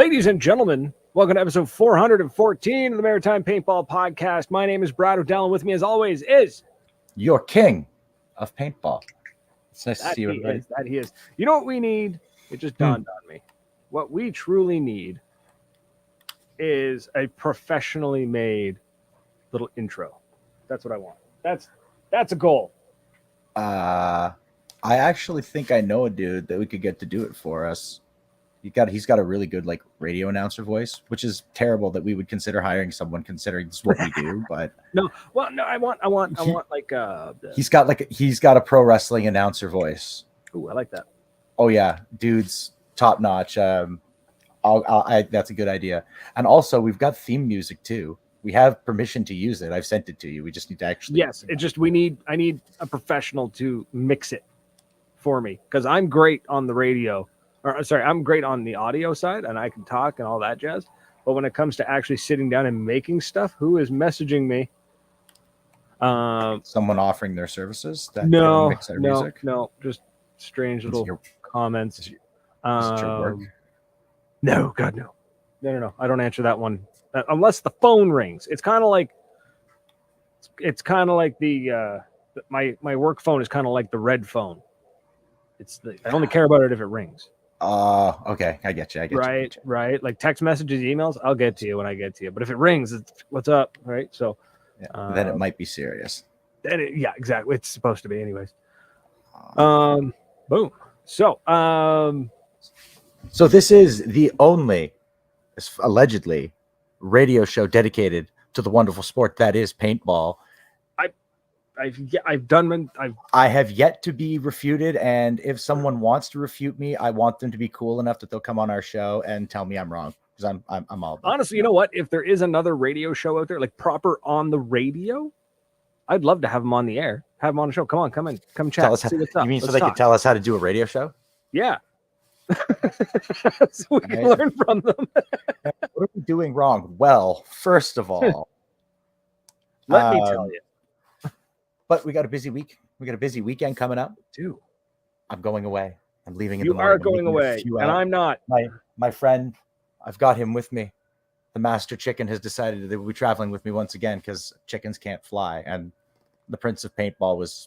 Ladies and gentlemen, welcome to episode 414 of the Maritime Paintball Podcast. My name is Brad O'Dell, and with me, as always, is your king of paintball. It's nice to that see you, everybody. that he is. You know what we need? It just dawned on me. What we truly need is a professionally made little intro. That's what I want. That's a goal. I actually think I know a dude that we could get to do it for us. He's got a really good like radio announcer voice, which is terrible that we would consider hiring someone considering this is what we do. But I want like he's got a pro wrestling announcer voice. Ooh, I like that. Oh yeah, dude's top notch. That's a good idea. And also we've got theme music too. We have permission to use it. I've sent it to you. We just need to actually. Yes, I need a professional to mix it for me because I'm great on the radio. I'm great on the audio side and I can talk and all that jazz. But when it comes to actually sitting down and making stuff, who is messaging me? Someone offering their services that mix their music? No, just strange little comments. Is it your work? No, God, no. No. I don't answer that one unless the phone rings. It's kind of like the my work phone is kind of like the red phone. I only care about it if it rings. Okay. I get you. Right. Like text messages, emails, I'll get to you when I get to you. But if it rings, it's what's up, right? So then it might be serious. Yeah, exactly. It's supposed to be anyways. Boom. So this is the only, allegedly, radio show dedicated to the wonderful sport that is paintball. I have yet to be refuted, and if someone wants to refute me, I want them to be cool enough that they'll come on our show and tell me I'm wrong, because I'm all honestly. You know what? If there is another radio show out there, like proper on the radio, I'd love to have them on the air, have them on the show. Come chat. Tell us see what's up. You mean so they can tell us how to do a radio show? Yeah. So we can learn from them. What are we doing wrong? Well, first of all, let me tell you. But we got a busy week. We got a busy weekend coming up. Too. I'm going away. I'm leaving in the morning. You are going away, and I'm not. My friend, I've got him with me. The master chicken has decided that he'll be traveling with me once again because chickens can't fly. And the Prince of Paintball was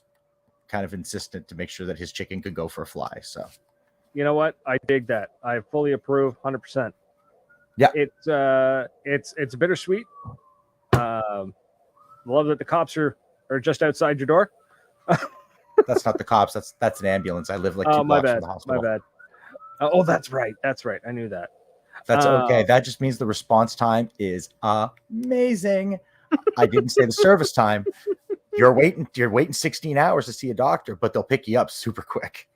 kind of insistent to make sure that his chicken could go for a fly. So, you know what? I dig that. I fully approve, 100%. Yeah. It's bittersweet. Love that the cops are just outside your door. That's not the cops. That's an ambulance. I live like 2 blocks from the hospital. My bad. Oh, that's right. I knew that. That's okay. That just means the response time is amazing. I didn't say the service time. You're waiting 16 hours to see a doctor, but they'll pick you up super quick.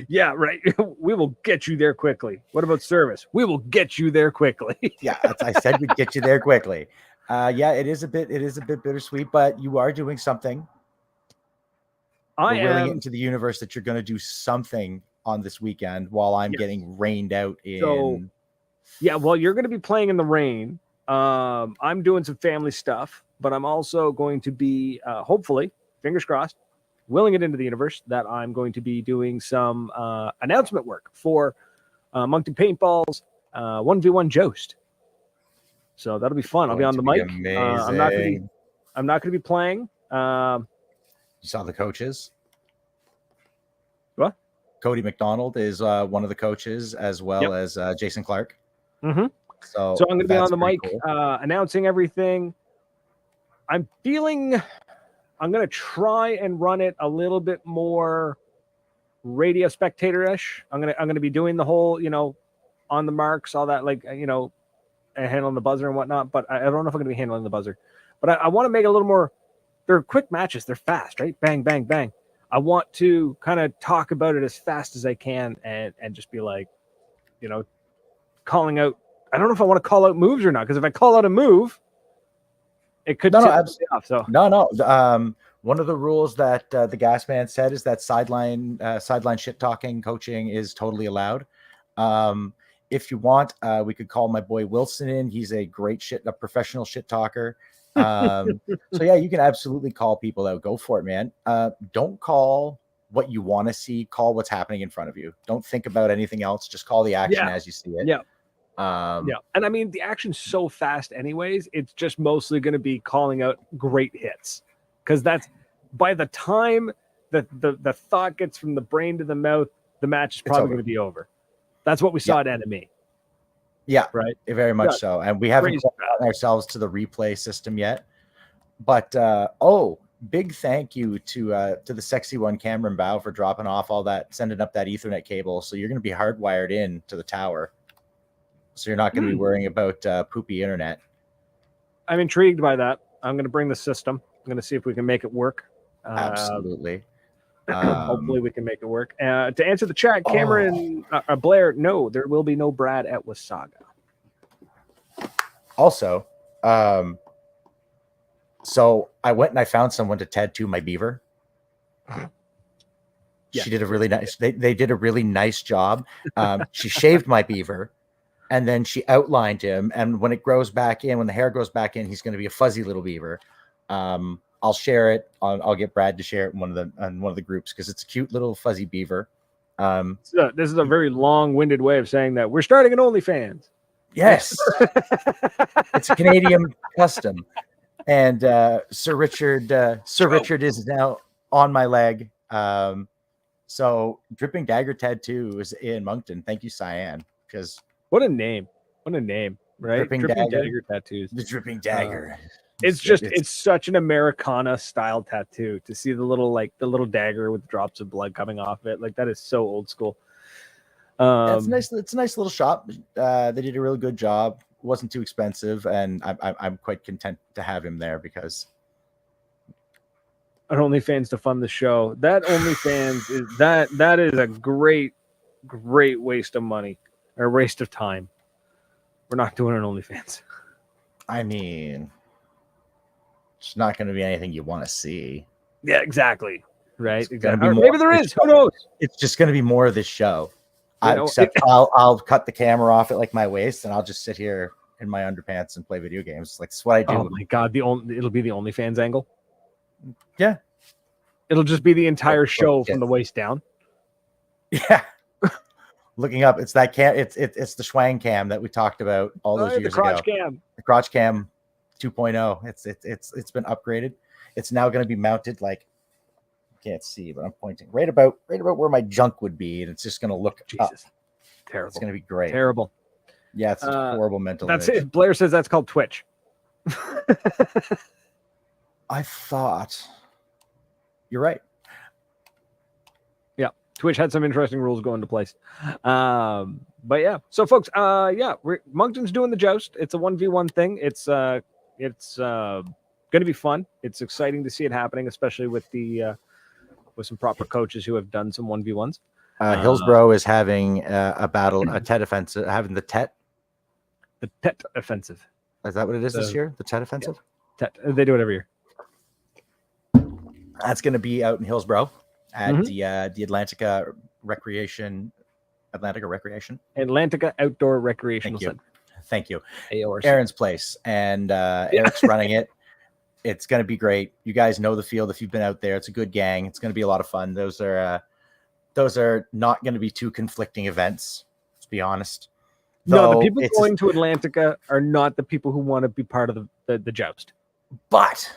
Yeah, right. We will get you there quickly. What about service? We will get you there quickly. Yeah, I said we'd get you there quickly. Yeah, it is a bit bittersweet, but you are doing something. We're willing it into the universe that you're going to do something on this weekend while I'm getting rained out in. So, yeah, well, you're going to be playing in the rain. I'm doing some family stuff, but I'm also going to be, hopefully, fingers crossed, willing it into the universe that I'm going to be doing some announcement work for Moncton Paintball's 1v1 Joust. So that'll be fun. I'll be on the mic. I'm not going to be playing. You saw the coaches. What? Cody McDonald is one of the coaches, as well as Jason Clark. Mm-hmm. So I'm going to be on the mic, cool. Announcing everything. I'm going to try and run it a little bit more radio spectator-ish. I'm going to be doing the whole, on the marks, all that, handling the buzzer and whatnot, but I don't know if I'm going to be handling the buzzer. But I want to make it a little more. They're quick matches. They're fast, right? Bang, bang, bang. I want to kind of talk about it as fast as I can and just be like, calling out. I don't know if I want to call out moves or not, because if I call out a move, it could absolutely off. So no. One of the rules that the gas man said is that sideline shit talking coaching is totally allowed. If you want, we could call my boy Wilson in. He's a professional shit talker. So yeah, you can absolutely call people out. Go for it, man. Don't call what you want to see. Call what's happening in front of you. Don't think about anything else. Just call the action as you see it. Yeah. Yeah, and I mean the action's so fast, anyways. It's just mostly going to be calling out great hits, because that's by the time that the thought gets from the brain to the mouth, the match is probably going to be over. That's what we saw at Enemy. Yeah, right. Very much so, and we haven't gotten ourselves to the replay system yet. But big thank you to the sexy one, Cameron Bow, for dropping off all that, sending up that Ethernet cable. So you're going to be hardwired in to the tower. So you're not going to be worrying about poopy internet. I'm intrigued by that. I'm going to bring the system. I'm going to see if we can make it work. Absolutely. Hopefully we can make it work. To answer the chat, Cameron, Blair, no, there will be no Brad at Wasaga. Also, so I went and I found someone to tattoo my beaver. Yeah. She did a really nice. They did a really nice job. She shaved my beaver, and then she outlined him. And when it grows back in, when the hair grows back in, he's going to be a fuzzy little beaver. I'll share it. I'll get Brad to share it in one of the groups, because it's a cute little fuzzy beaver. This is a very long-winded way of saying that we're starting an OnlyFans. Yes, it's a Canadian custom. And Sir Richard is now on my leg. So Dripping Dagger Tattoo is in Moncton. Thank you, Cyan. Because what a name, right? Dripping Dagger Tattoos. The Dripping Dagger. It's such an Americana style tattoo. To see the little dagger with drops of blood coming off it, like that is so old school. It's nice. It's a nice little shop. They did a really good job. It wasn't too expensive, and I'm quite content to have him there, because an OnlyFans to fund the show. That OnlyFans is that is a great waste of money or waste of time. We're not doing an OnlyFans. I mean, it's not going to be anything you want to see. Yeah, exactly. Right. Exactly. Maybe there is. Who knows? It's just going to be more of this show. I'll cut the camera off at like my waist, and I'll just sit here in my underpants and play video games. Like, that's what I do. Oh my god, it'll be the OnlyFans angle. Yeah, it'll just be the entire show from the waist down. Yeah, looking up, it's that cam. It's the Schwang cam that we talked about all those years ago. The crotch cam 2.0. It's been upgraded. It's now going to be mounted like. Can't see, but I'm pointing right about where my junk would be, and it's just going to look up. Terrible. It's going to be great. Terrible. Yeah, it's a horrible mental. That's image. It. Blair says that's called Twitch. I thought you're right. Yeah, Twitch had some interesting rules go into place. But yeah, so folks, Moncton's doing the Joust. It's a 1v1 thing. It's going to be fun. It's exciting to see it happening, especially with some proper coaches who have done some 1v1s. Hillsborough is having a battle, a Tet offensive, having the Tet offensive. Is that what it is this year? The Tet offensive? Yeah. Tet. They do it every year. That's going to be out in Hillsborough at the Atlantica Recreation. Atlantica Outdoor Recreational Center. Thank you. AORC. Aaron's place, and Eric's running it. It's going to be great. You guys know the field if you've been out there. It's a good gang. It's going to be a lot of fun. Those are not going to be two conflicting events, to be honest. No, the people going to Atlantica are not the people who want to be part of the Joust. But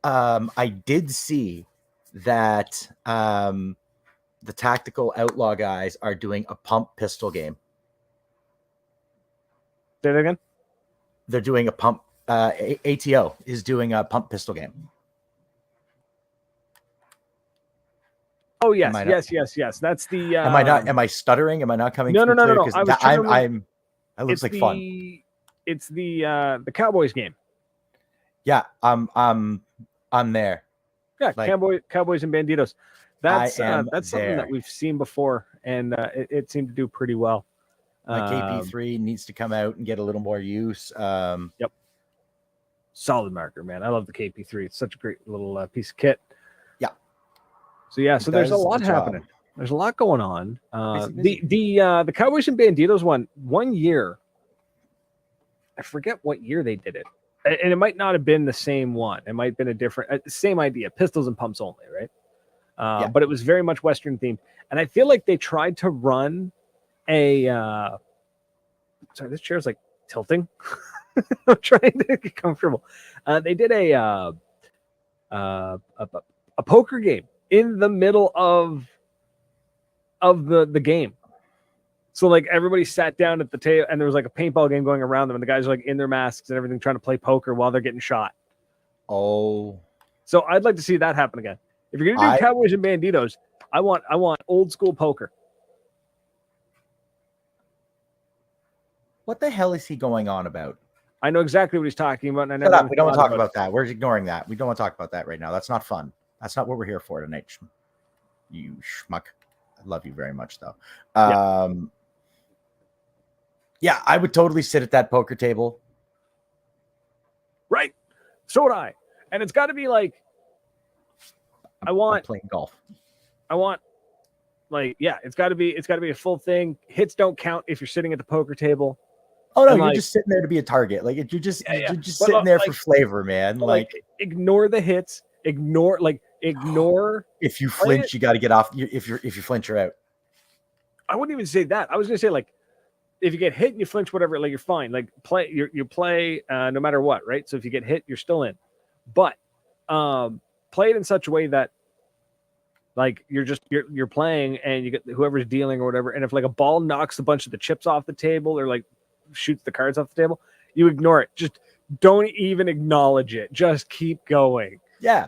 I did see that the Tactical Outlaw guys are doing a pump pistol game. Say that again? They're doing a pump. ATO is doing a pump pistol game. Oh yes. That's the. Am I stuttering? Am I not coming? No. It looks like fun. It's the Cowboys game. Yeah, I'm there. Yeah, Cowboys and Banditos. That's something that we've seen before, and it seemed to do pretty well. My KP3 needs to come out and get a little more use. Yep. Solid marker, man. I love the KP3. It's such a great little piece of kit. Yeah. So there's a lot happening. There's a lot going on. The Cowboys and Banditos one year. I forget what year they did it, and it might not have been the same one. It might have been a different, same idea, pistols and pumps only, right? But it was very much Western themed, and I feel like they tried to run a sorry, this chair's like tilting. I'm trying to get comfortable. They did a poker game in the middle of the game. So like everybody sat down at the table and there was like a paintball game going around them and the guys are like in their masks and everything trying to play poker while they're getting shot. Oh. So I'd like to see that happen again. If you're going to do Cowboys and Banditos, I want old school poker. What the hell is he going on about? I know exactly what he's talking about. And Shut up. We don't want to talk about that. We're ignoring that. We don't want to talk about that right now. That's not fun. That's not what we're here for tonight. You schmuck. I love you very much, though. Yeah, I would totally sit at that poker table. Right. So would I. And it's got to be like, I'm playing golf. I want like, yeah, it's got to be a full thing. Hits don't count if you're sitting at the poker table. Oh no, you're just sitting there to be a target. Like you're just sitting there for flavor, man. Like ignore the hits. Ignore. If you flinch, you got to get off. If you flinch, you're out. I wouldn't even say that. I was gonna say like, if you get hit and you flinch, whatever, like you're fine. Like you play no matter what, right? So if you get hit, you're still in. But play it in such a way that like you're playing and you get whoever's dealing or whatever. And if like a ball knocks a bunch of the chips off the table or like shoots the cards off the table, you ignore it. Just don't even acknowledge it. Just keep going. Yeah.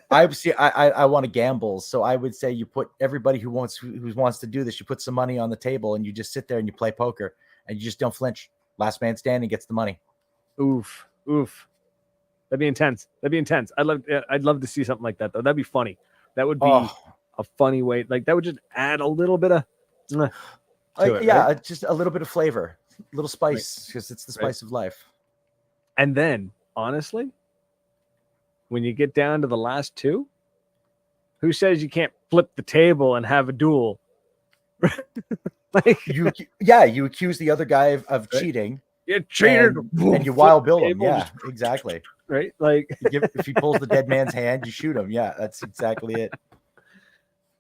I want to gamble, so I would say you put everybody who wants to do this, you put some money on the table and you just sit there and you play poker and you just don't flinch. Last man standing gets the money. Oof. That'd be intense. I'd love to see something like that though. That'd be funny. That would be a funny way. Like that would just add a little bit of right? Just a little bit of flavor, a little spice, because it's the spice of life. And then, honestly, when you get down to the last two, who says you can't flip the table and have a duel? You accuse the other guy of cheating. You cheated, and you wild bill him. Yeah, exactly. Right, like if he pulls the dead man's hand, you shoot him. Yeah, that's exactly it.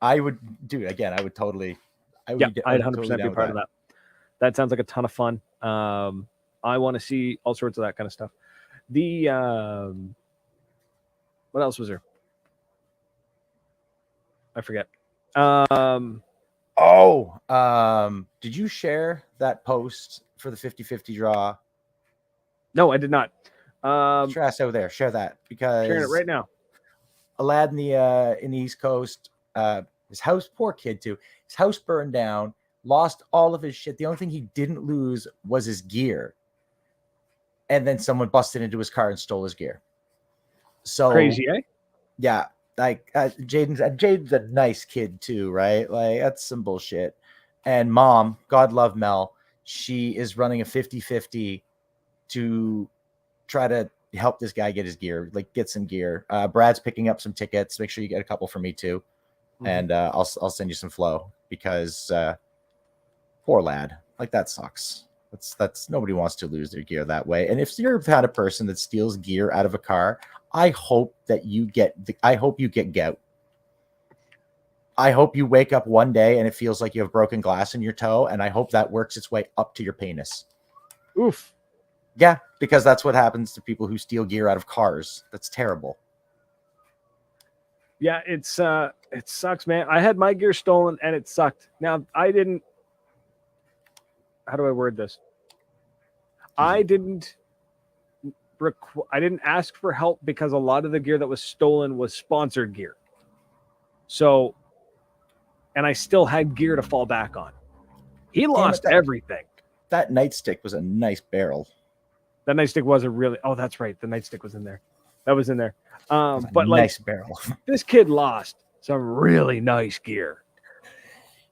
I would do it again. I would totally. I'd 100% be part of that. That sounds like a ton of fun. I want to see all sorts of that kind of stuff. The what else was there? I forget. Did you share that post for the 50-50 draw? No, I did not. Share over there. Share that because sharing it right now. A lad in the East Coast, his house, poor kid too. His house burned down, lost all of his shit. The only thing he didn't lose was his gear. And then someone busted into his car and stole his gear. So crazy, eh? Yeah, like Jaden's a nice kid too, right? Like that's some bullshit. And mom, God love Mel, she is running a 50-50 to try to help this guy get his gear, like get some gear. Brad's picking up some tickets. Make sure you get a couple for me too. Mm-hmm. And I'll send you some flow because poor lad, like that sucks. That's nobody wants to lose their gear that way. And if you're the kind of person that steals gear out of a car, I hope that you get gout. I hope you wake up one day and it feels like you have broken glass in your toe, and I hope that works its way up to your penis. Oof. Yeah, because that's what happens to people who steal gear out of cars. That's terrible. Yeah, it sucks, man. I had my gear stolen and it sucked. Now, I didn't. How do I word this? I didn't ask for help because a lot of the gear that was stolen was sponsored gear. So, and I still had gear to fall back on. He lost everything. That nightstick was a nice barrel. That nightstick was a really. Oh, that's right. The nightstick was in there. That was in there. But nice barrel. This kid lost some really nice gear.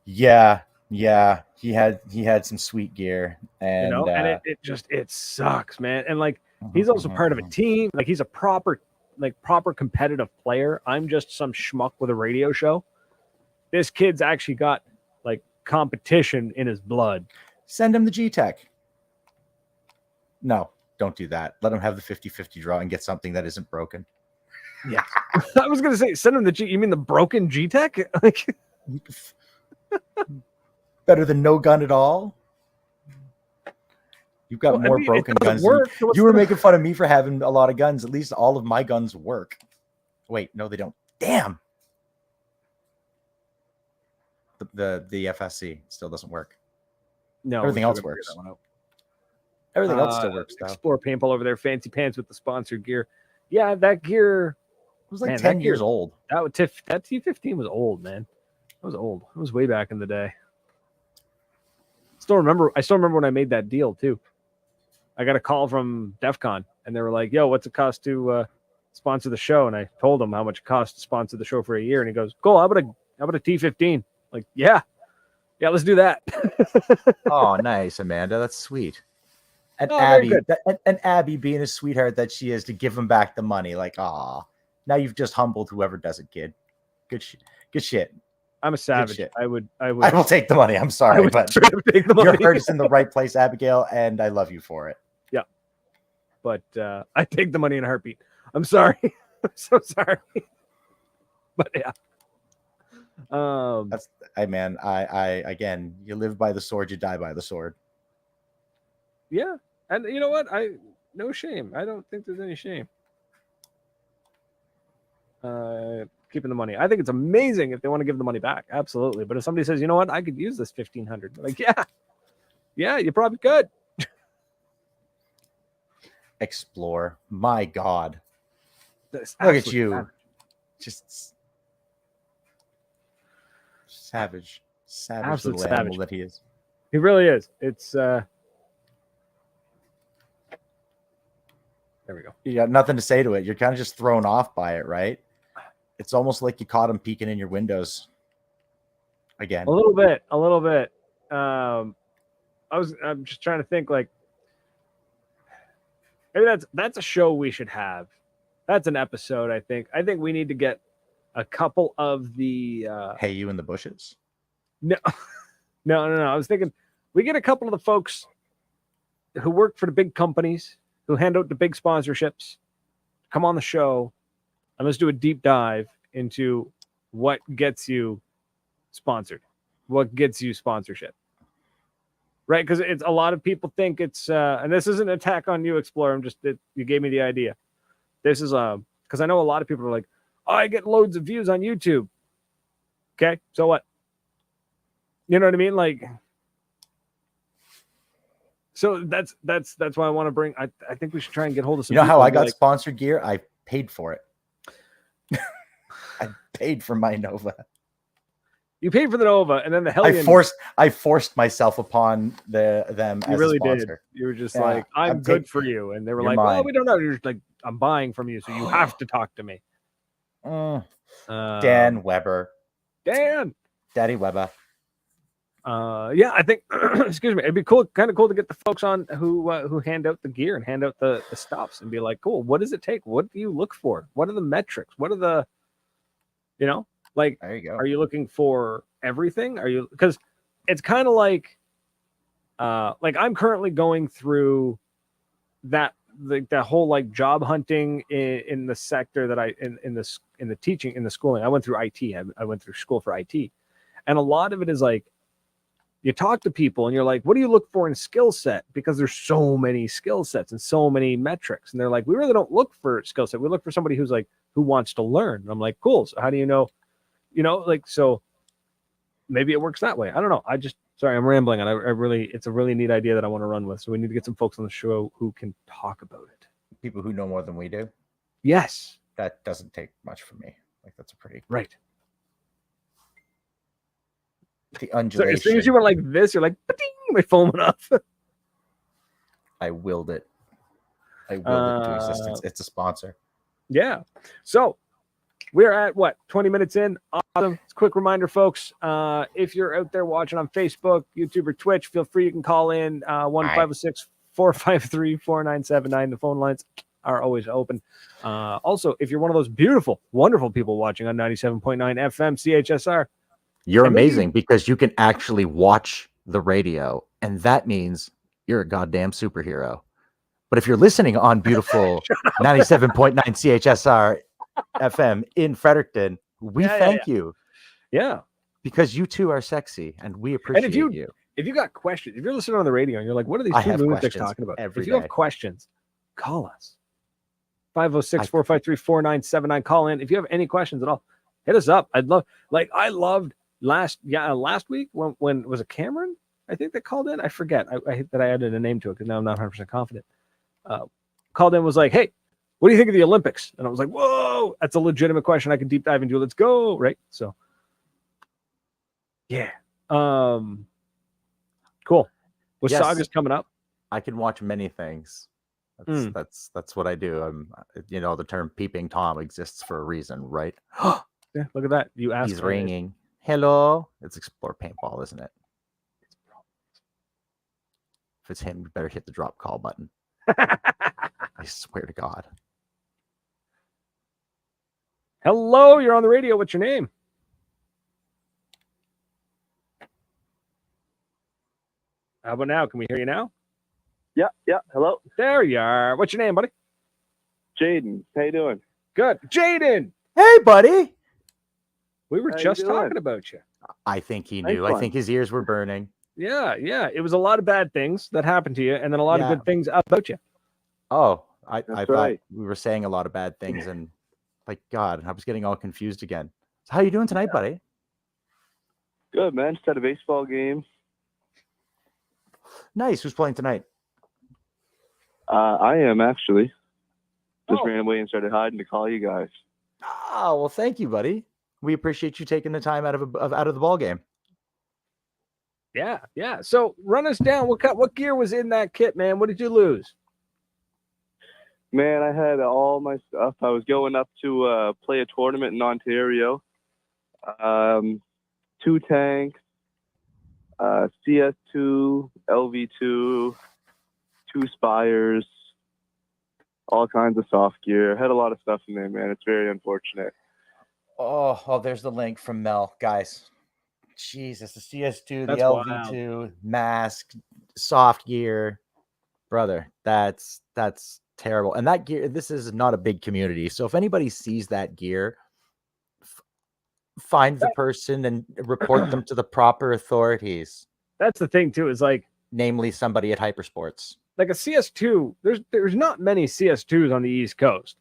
Yeah. He had some sweet gear, and and it sucks, man. And like he's also part of a team. Like he's a proper competitive player. I'm just some schmuck with a radio show. This kid's actually got like competition in his blood. Send him the G-Tech. No, don't do that. Let him have the 50-50 draw and get something that isn't broken. Yeah. I was going to say, send him the G. You mean the broken G-Tech? Like, better than no gun at all. You've got more broken guns. You were making fun of me for having a lot of guns. At least all of my guns work. Wait, no, they don't. Damn. The FSC still doesn't work. No, everything else works. Everything else still works. Though. Explore Paintball over there, fancy pants with the sponsored gear. Yeah, that gear was like 10 years old. That T15 was old, man. That was old. It was way back in the day. I still remember when I made that deal too. I got a call from DEF CON and they were like, "Yo, what's it cost to sponsor the show?" And I told him how much it cost to sponsor the show for a year. And he goes, "Cool, how about a T15?" Like, yeah, let's do that. Oh, nice, Amanda. That's sweet. And Abby being a sweetheart that she is to give him back the money. Like, now you've just humbled whoever does it, kid. Good shit. I'm a savage. I will take the money. I'm sorry, but take the money. Your heart is in the right place, Abigail, and I love you for it. Yeah, but I take the money in a heartbeat. I'm sorry. I'm so sorry. But yeah. I again, you live by the sword, you die by the sword. Yeah. And you know what? No shame. I don't think there's any shame. Keeping the money. I think it's amazing if they want to give the money back. Absolutely. But if somebody says, you know what, I could use this $1,500, like, yeah, you probably could. Explore. My God. Look at you. Just savage little animal that he is. He really is. It's there we go. You got nothing to say to it. You're kind of just thrown off by it, right? It's almost like you caught him peeking in your windows again. A little bit. I'm just trying to think, like, maybe that's a show we should have. That's an episode, I think. I think we need to get a couple of the Hey, you in the bushes? No. I was thinking we get a couple of the folks who work for the big companies, who hand out the big sponsorships, come on the show, and let's do a deep dive into what gets you sponsored, what gets you sponsorship, right? Because it's a lot of people think it's, and this isn't an attack on you, Explorer. You gave me the idea. This is because I know a lot of people are like, oh, I get loads of views on YouTube. Okay, so what? You know what I mean? Like. So that's why I want to bring. I think we should try and get hold of some. You know how I got sponsored gear? I paid for it. I paid for my Nova. You paid for the Nova, and then the Hellion. I forced myself upon them. You as really a sponsor. did. You were just like, I'm good for you, and they were like, mine. "Well, we don't know." You're just like, "I'm buying from you, so you have to talk to me." Dan Weber. Daddy Weber. Yeah, I think excuse me, it'd be kind of cool to get the folks on who hand out the gear and hand out the stops and be like, cool, what does it take? What do you look for? What are the metrics? What are the, like, there you go. Are you looking for everything? Because it's kind of like I'm currently going through that whole like job hunting in the sector that in the teaching, in the schooling. I went through IT. I went through school for IT, and a lot of it is like, you talk to people and you're like, what do you look for in skill set? Because there's so many skill sets and so many metrics. And they're like, we really don't look for skill set. We look for somebody who wants to learn. And I'm like, cool. So how do you know, so maybe it works that way. I don't know. Sorry, I'm rambling. And it's a really neat idea that I want to run with. So we need to get some folks on the show who can talk about it. People who know more than we do. Yes. That doesn't take much from me. Like, that's a pretty. Right. The undulation. So as soon as you went like this, you're like, my phone went off. I willed it. To existence. It's a sponsor. Yeah. So we're at 20 minutes in. Awesome. Quick reminder, folks. If you're out there watching on Facebook, YouTube, or Twitch, feel free. You can call in 1-506-453-4979. The phone lines are always open. Also, if you're one of those beautiful, wonderful people watching on 97.9 FM CHSR, you're amazing because you can actually watch the radio, and that means you're a goddamn superhero. But if you're listening on beautiful 97.9 CHSR FM in Fredericton, we thank you. Yeah. Because you two are sexy, and we appreciate you. if you got questions, if you're listening on the radio and you're like, what are these two lunatics talking about? If you have questions, call us. 506-453-4979. Call in. If you have any questions at all, hit us up. I loved last week when was it Cameron? I think that called in. I forget. I that I added a name to it because now I'm not 100% confident. Called in, was like, hey, what do you think of the Olympics? And I was like, whoa, that's a legitimate question I can deep dive into. Let's go. Right. So yeah. Cool. Wasaga's coming up. I can watch many things. That's what I do. I'm, the term peeping Tom exists for a reason, right? Yeah, look at that. You asked. He's ringing. Hello. It's Explore Paintball, isn't it? If it's him, you better hit the drop call button. I swear to God. Hello, you're on the radio. What's your name? How about now? Can we hear you now? Yeah. Hello. There you are. What's your name, buddy? Jaden. How you doing? Good. Jaden. Hey, buddy. We were just talking about you. I think he knew. I think his ears were burning. Yeah. It was a lot of bad things that happened to you, and then a lot of good things about you. Oh, I thought we were saying a lot of bad things, and God, I was getting all confused again. So how you doing tonight, buddy? Good, man. Just had a baseball game. Nice. Who's playing tonight? I am actually. Just ran away and started hiding to call you guys. Oh, well, thank you, buddy. We appreciate you taking the time out of the ball game. Yeah. So run us down. What gear was in that kit, man? What did you lose? Man, I had all my stuff. I was going up to play a tournament in Ontario. 2 tanks, CS2, LV2, 2 Spires, all kinds of soft gear. I had a lot of stuff in there, man. It's very unfortunate. Oh, there's the link from Mel, guys. Jesus, the CS2, that's the LV2, wild. Mask, soft gear, brother. That's terrible. And that gear, this is not a big community. So if anybody sees that gear, find the person and report them to the proper authorities. That's the thing too, is namely somebody at Hypersports. Like a CS2, there's not many CS2s on the East Coast.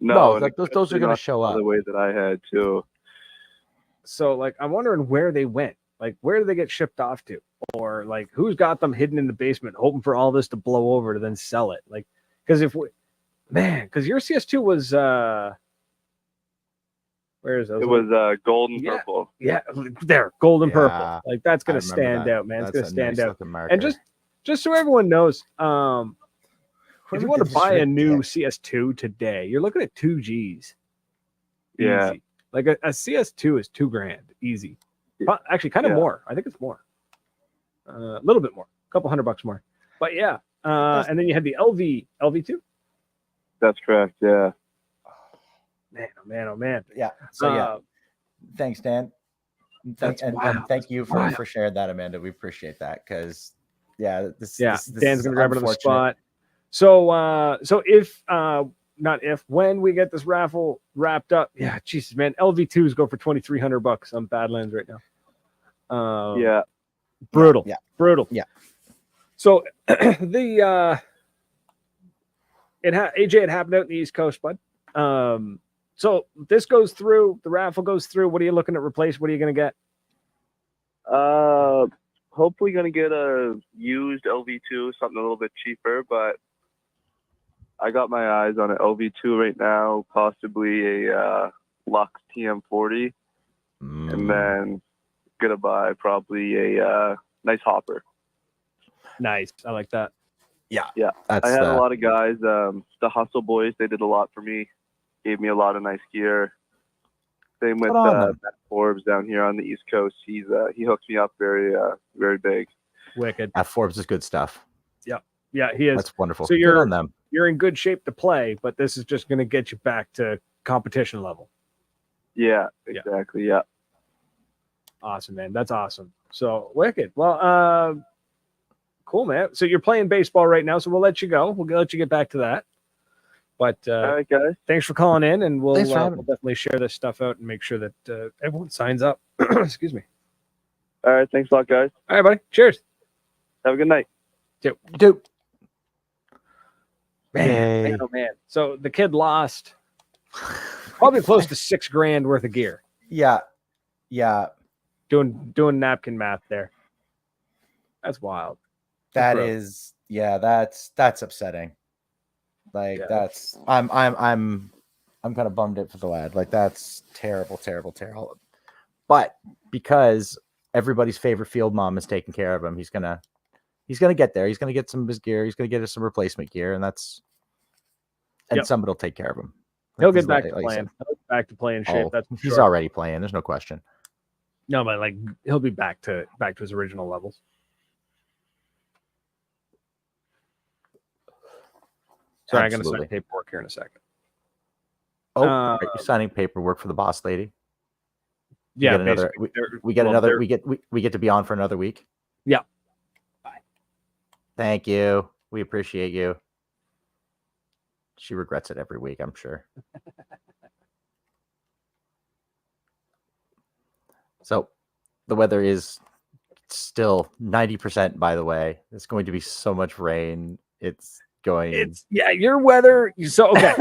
No, those are going to show up the way that I had too. So I'm wondering where they went. Where did they get shipped off to? Or who's got them hidden in the basement, hoping for all this to blow over to then sell it? Because because your CS2 was where is it? It was golden purple. Yeah, there, golden purple. That's gonna stand out, man. It's gonna stand out. And just so everyone knows, if you want to buy a new CS2 today, you're looking at 2 G's. Yeah. Easy. A CS2 is $2,000 easy. Actually, kind of more. I think it's more. A little bit more. A couple $100 more. But yeah. And then you had the LV2. That's correct. Yeah. Man, oh man. Yeah. So thanks, Dan. And thank you for sharing that, Amanda. We appreciate that because this Dan's gonna grab it on the spot. So if when we get this raffle wrapped up, Jesus, man, LV2s go for $2,300 on Badlands right now. Brutal. Brutal. Yeah. So AJ had happened out in the East Coast, bud. So this goes through, the raffle goes through. What are you looking to replace? What are you going to get? Hopefully going to get a used LV2, something a little bit cheaper, but I got my eyes on an LV2 right now, possibly a Lux TM40, and then going to buy probably a nice hopper. Nice. I like that. Yeah. I had a lot of guys, the Hustle Boys, they did a lot for me. Gave me a lot of nice gear. Same with Matt Forbes down here on the East Coast. He hooks me up very big. Wicked. Matt Forbes is good stuff. Yeah, he is. That's wonderful. So you're in good shape to play, but this is just going to get you back to competition level. Yeah, exactly. Yeah. Awesome, man. That's awesome. So wicked. Well, cool, man. So you're playing baseball right now, so we'll let you go. We'll let you get back to that. But all right, guys. Thanks for calling in, and we'll definitely share this stuff out and make sure that everyone signs up. Excuse me. All right. Thanks a lot, guys. All right, buddy. Cheers. Have a good night. Dude. Man, oh man. So the kid lost probably close to $6,000 worth of gear. Yeah. Doing napkin math there. That's wild. That's upsetting. Like that's I'm kind of bummed it for the lad. Like that's terrible. But because everybody's favorite field mom is taking care of him, he's gonna get there. He's gonna get some of his gear. He's gonna get some replacement gear, and somebody will take care of him. He'll get back to playing. He'll get back to playing shape. That's he's already playing. There's no question. No, but like he'll be back to his original levels. Sorry, I'm going to sign paperwork here in a second. Oh, are you signing paperwork for the boss lady? Yeah, we get to be on for another week. Yeah. Bye. Thank you. We appreciate you. She regrets it every week, I'm sure. So the weather is still 90%, by the way. It's going to be so much rain. Your weather. So okay.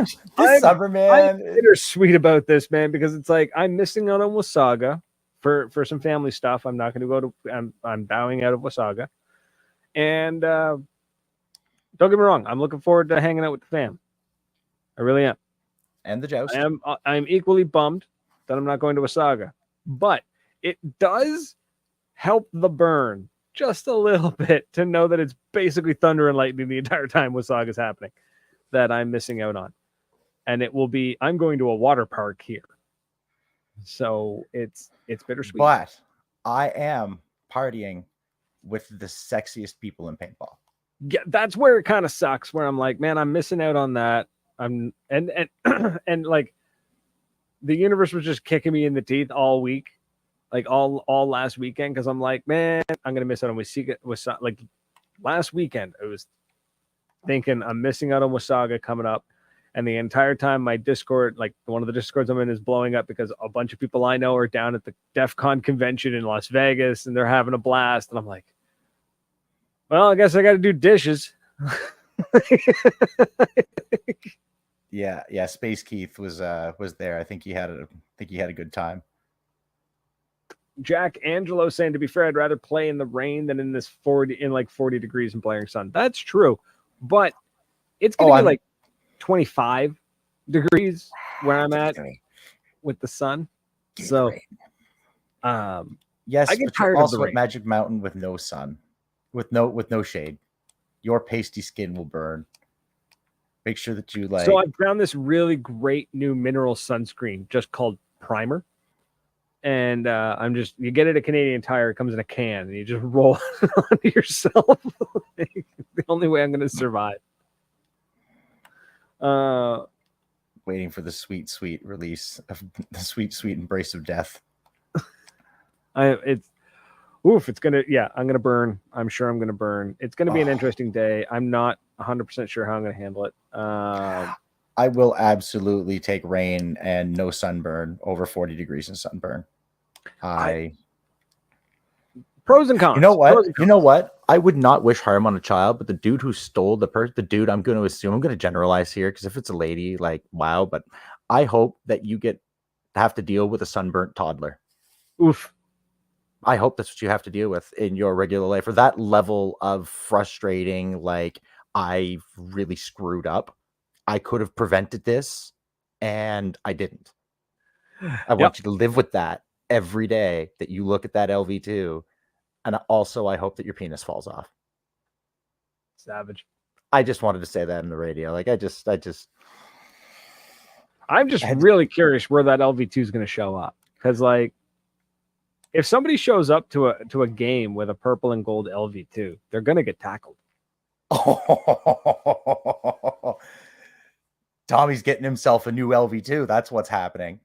Summer, man. I'm bittersweet about this, man, because it's like I'm missing out on Wasaga for some family stuff. I'm not going to go to. I'm bowing out of Wasaga, and don't get me wrong. I'm looking forward to hanging out with the fam. I really am. And the Joust. I'm equally bummed that I'm not going to Wasaga, but it does help the burn just a little bit to know that it's basically thunder and lightning the entire time Wasaga's happening that I'm missing out on. And it will be, I'm going to a water park here. So it's bittersweet. But I am partying with the sexiest people in paintball. Yeah, that's where it kind of sucks, where I'm like, man, I'm missing out on that. And like the universe was just kicking me in the teeth all week. Like all last weekend, because I'm like, man, I'm gonna miss out on Wasaga. Like last weekend, I was thinking I'm missing out on Wasaga coming up, and the entire time my Discord, like one of the Discords I'm in, is blowing up because a bunch of people I know are down at the DEF CON convention in Las Vegas, and they're having a blast, and I'm like, well, I guess I got to do dishes. Yeah. Space Keith was there. I think he had a good time. Jack Angelo saying, to be fair, I'd rather play in the rain than in 40 degrees and blaring sun. That's true, but it's going to be like 25 degrees where I'm at with the sun. So, yes, I get tired also at Magic Mountain with no sun, with no shade. Your pasty skin will burn. Make sure that you like. So I found this really great new mineral sunscreen just called Primer. And you get it at Canadian Tire, it comes in a can, and you just roll it onto yourself. The only way I'm going to survive. Waiting for the sweet release of the sweet embrace of death. I'm going to burn. I'm sure I'm going to burn. It's going to be an interesting day. I'm not 100% sure how I'm going to handle it. I will absolutely take rain and no sunburn over 40 degrees and sunburn. Pros and cons. You know what? I would not wish harm on a child, but the dude who stole the dude, I'm going to generalize here, because if it's a lady, like, wow, but I hope that you have to deal with a sunburnt toddler. Oof. I hope that's what you have to deal with in your regular life, or that level of frustrating, like, I really screwed up. I could have prevented this, and I didn't. I want you to live with that every day that you look at that LV2. And also, I hope that your penis falls off. Savage. I just wanted to say that in the radio. Like, I'm just really curious where that LV2 is going to show up. Because, like, if somebody shows up to a game with a purple and gold LV2, they're going to get tackled. Oh, Tommy's getting himself a new LV2. That's what's happening.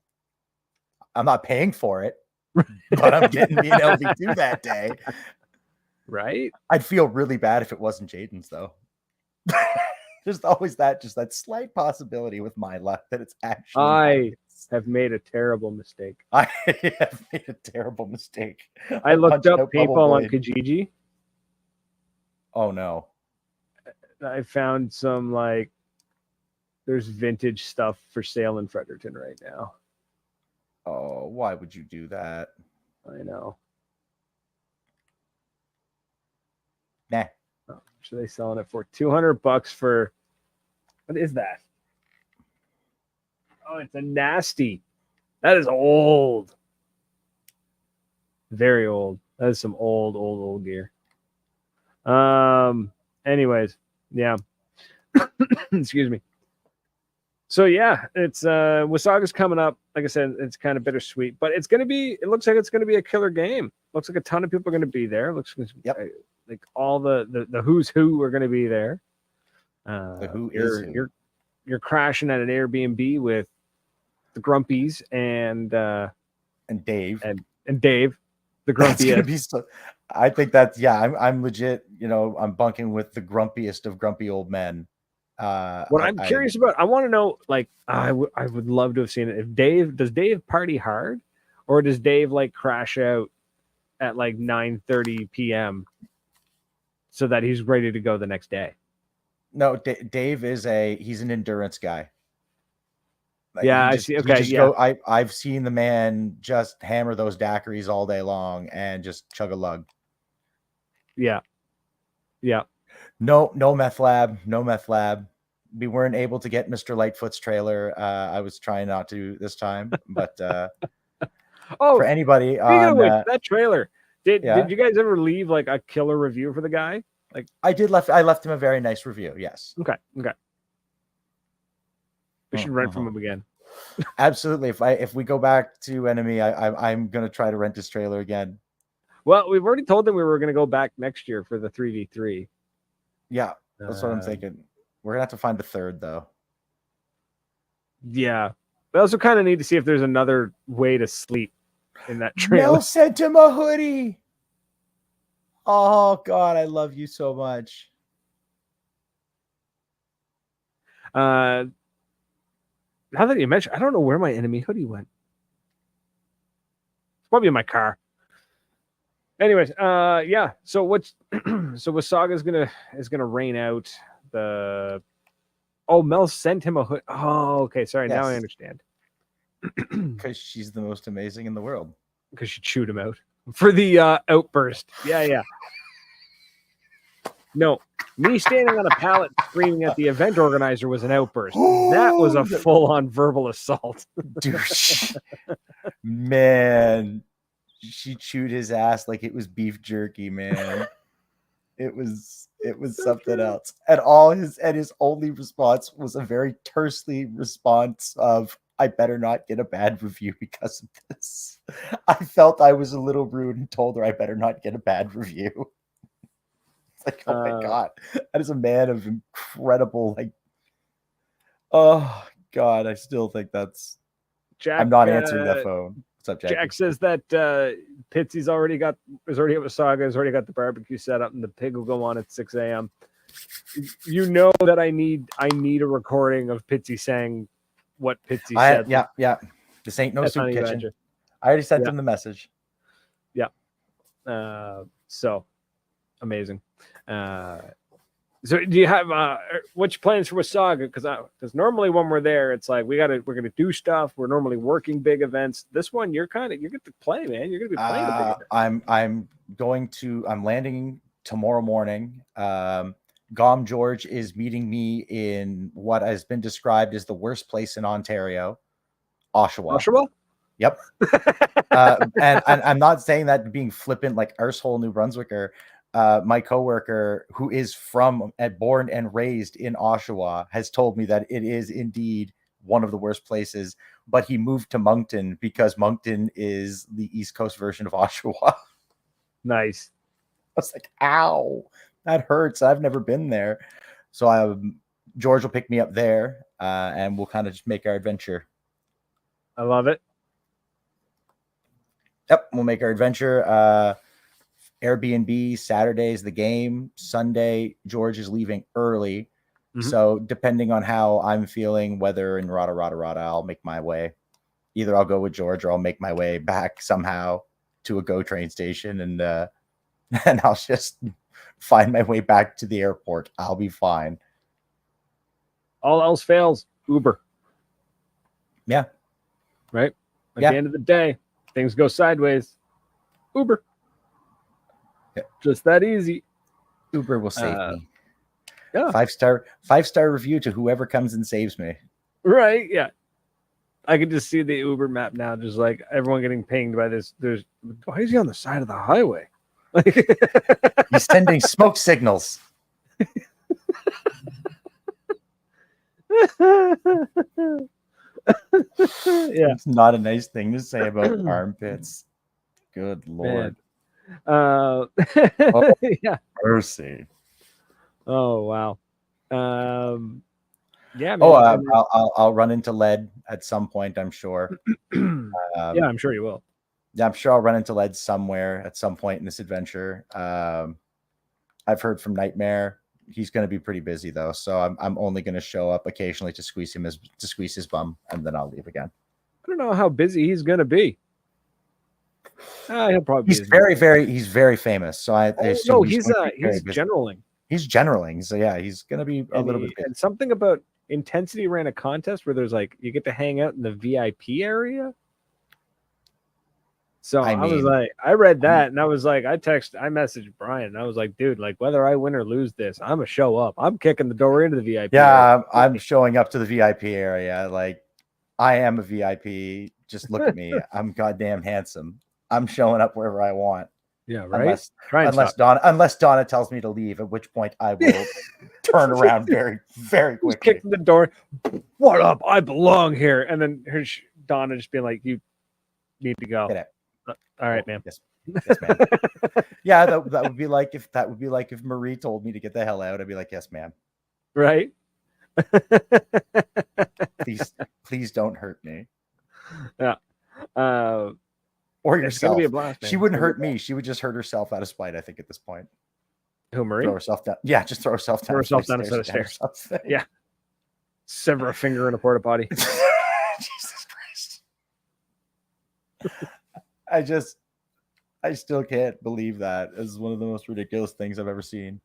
I'm not paying for it, but I'm getting me an LV2 that day. Right? I'd feel really bad if it wasn't Jaden's, though. There's always that slight possibility with my luck that it's actually. have made a terrible mistake. I have made a terrible mistake. I looked up punched out paintball on Blade. Kijiji. Oh no. I found some like there's vintage stuff for sale in Fredericton right now. Oh, why would you do that? I know. Nah. Oh, should they selling it for $200 for what is that? Oh, it's a nasty. That is old. Very old. That is some old gear. Anyways, yeah. Excuse me. So yeah, it's Wasaga's coming up. Like I said, it's kind of bittersweet, but it looks like it's gonna be a killer game. Looks like a ton of people are gonna be there. Looks like all the who's who are gonna be there. The who is who. You're crashing at an Airbnb with the Grumpies and Dave. And Dave, the grumpiest. I think that's I'm legit, I'm bunking with the grumpiest of grumpy old men. What I'm curious about, I want to know, like, I would love to have seen it. Does Dave party hard, or does Dave like crash out at like 9:30 p.m. so that he's ready to go the next day? No, Dave he's an endurance guy. Like, I see. Okay, I've seen the man just hammer those daiquiris all day long and just chug a lug. Yeah. No meth lab. We weren't able to get Mr. Lightfoot's trailer. I was trying not to this time, but for anybody on that trailer, did you guys ever leave like a killer review for the guy? Like I left him a very nice review. Yes. Okay. We should rent from him again. Absolutely. If we go back to Enemy, I'm gonna try to rent his trailer again. Well, we've already told them we were gonna go back next year for the 3v3. Yeah, that's what I'm thinking. We're gonna have to find the third though. Yeah. We also kind of need to see if there's another way to sleep in that trailer. Mel sent him a hoodie. Oh God, I love you so much. Now that you mention, I don't know where my Enemy hoodie went. It's probably in my car. Anyways, yeah. So Wasaga is gonna rain out the. Oh, Mel sent him a hood. Oh, okay. Sorry, yes. Now I understand. Because she's the most amazing in the world. Because she chewed him out for the outburst. Yeah. No, me standing on a pallet screaming at the event organizer was an outburst. That was a full-on verbal assault. Dude, man, she chewed his ass like it was beef jerky, man. It was something else. And his only response was a very tersely response of, I better not get a bad review because of this. I felt I was a little rude and told her I better not get a bad review. Like, oh my God, that is a man of incredible, like, oh God, I still think that's Jack. I'm not answering that phone. What's up, Jack? Jack says that Pitsy's already at Wasaga, has already got the barbecue set up, and the pig will go on at 6 a.m. You know that I need a recording of Pitsy saying what Pitsy said. Yeah. This ain't no soup kitchen. Badger. I already sent him the message. Yeah. So amazing. So do you have what's your plans for Wasaga? Because normally when we're there, it's like we're gonna do stuff. We're normally working big events. This one you get to play, man. You're gonna be playing a big event. I'm landing tomorrow morning. Gom George is meeting me in what has been described as the worst place in Ontario, Oshawa. Oshawa? Yep. And I'm not saying that being flippant like arsehole New Brunswicker. My coworker, who is born and raised in Oshawa, has told me that it is indeed one of the worst places, but he moved to Moncton because Moncton is the East Coast version of Oshawa. Nice. I was like, ow, that hurts. I've never been there. So George will pick me up there, and we'll kind of just make our adventure. I love it. Yep, we'll make our adventure. Airbnb, Saturday's the game. Sunday, George is leaving early. Mm-hmm. So depending on how I'm feeling, whether in rada, I'll make my way. either I'll go with George or I'll make my way back somehow to a GO train station and I'll just find my way back to the airport. I'll be fine. All else fails, Uber. Yeah. Right? At the end of the day, things go sideways. Uber. Yeah. Just that easy. Uber will save me. Yeah. 5-star review to whoever comes and saves me. Right? Yeah. I can just see the Uber map now, just like everyone getting pinged by this. Why is he on the side of the highway? He's sending smoke signals. Yeah, it's not a nice thing to say about armpits. Good Lord. Yeah. Mercy. Oh wow. Yeah. Man, I'll run into lead at some point, I'm sure. Yeah, I'm sure you will. Yeah, I'm sure I'll run into lead somewhere at some point in this adventure. I've heard from Nightmare. He's going to be pretty busy though, so I'm only going to show up occasionally to squeeze his bum, and then I'll leave again. I don't know how busy he's going to be. He'll probably. He's he's very famous. So I assume he's generaling. He's generaling, so yeah, he's going to be a little bit busy. And something about Intensity ran a contest where there's like you get to hang out in the VIP area. So I read that and I was like, I messaged Brian and I was like, dude, like whether I win or lose this, I'm gonna show up. I'm kicking the door into the VIP. Yeah, area. I'm showing up to the VIP area. Like I am a VIP. Just look at me. I'm goddamn handsome. I'm showing up wherever I want. Yeah, right. Unless Donna tells me to leave, at which point I will turn around very, very quickly. Just kicking the door. What up? I belong here. And then Donna just being like, you need to go. All right, man. Yes, ma'am. Yeah, that would be like if Marie told me to get the hell out. I'd be like, yes, ma'am. Right. please don't hurt me. Yeah. Or yourself. It's gonna be a blast, man. She wouldn't hurt me. She would just hurt herself out of spite, I think, at this point. Who, Marie? Throw herself down. Yeah, just throw herself down. Throw herself down a set of stairs. Yeah. Sever a finger in a porta potty. Jesus Christ. I still can't believe that. It's one of the most ridiculous things I've ever seen.